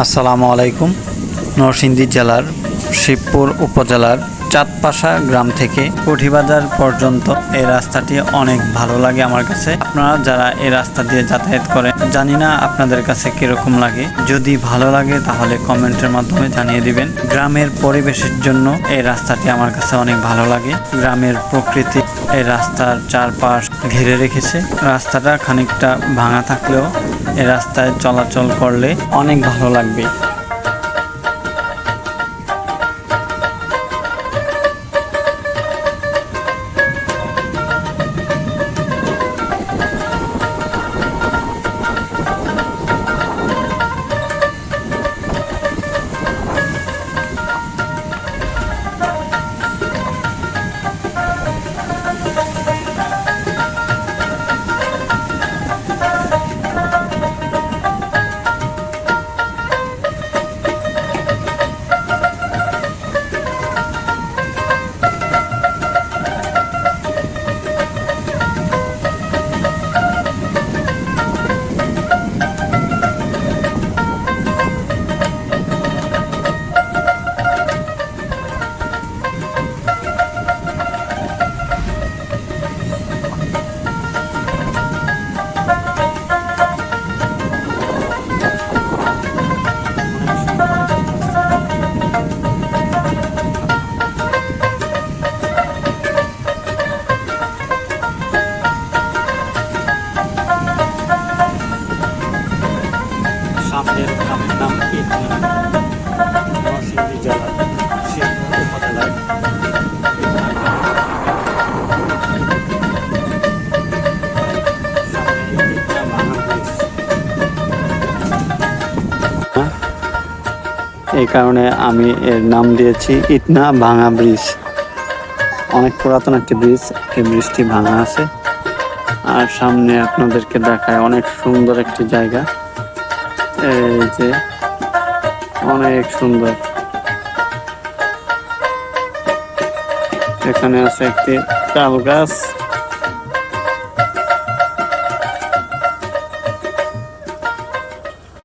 আসসালামু আলাইকুম। নরসিংদী জেলার শিবপুর উপজেলার চাঁদপাশা গ্রাম থেকে পুঠিবাজার পর্যন্ত এই রাস্তাটি অনেক ভালো লাগে আমার কাছে। আপনারা যারা এই রাস্তা দিয়ে যাতায়াত করেন, জানি না আপনাদের কাছে কিরকম লাগে। যদি ভালো লাগে তাহলে কমেন্টের মাধ্যমে জানিয়ে দিবেন। গ্রামের পরিবেশের জন্য এই রাস্তাটি আমার কাছে অনেক ভালো লাগে। গ্রামের প্রকৃতি এই রাস্তার চারপাশ ঘিরে রেখেছে। রাস্তাটা খানিকটা ভাঙা থাকলেও এই রাস্তায় চলাচল করলে অনেক ভালো লাগবে। সামনের গ্রামের নাম ইটনা, নরসিংদী জেলার শিবপুর উপজেলার এই কারণে আমি এর নাম দিয়েছি ইটনা ভাঙা ব্রিজ। অনেক পুরাতন একটি ব্রিজ, এই ব্রিজটি ভাঙা আছে। আর সামনে আপনাদেরকে দেখায় অনেক সুন্দর একটি জায়গা। এই যে অনেক সুন্দর, এখানে আছে একটি তাল গাছ।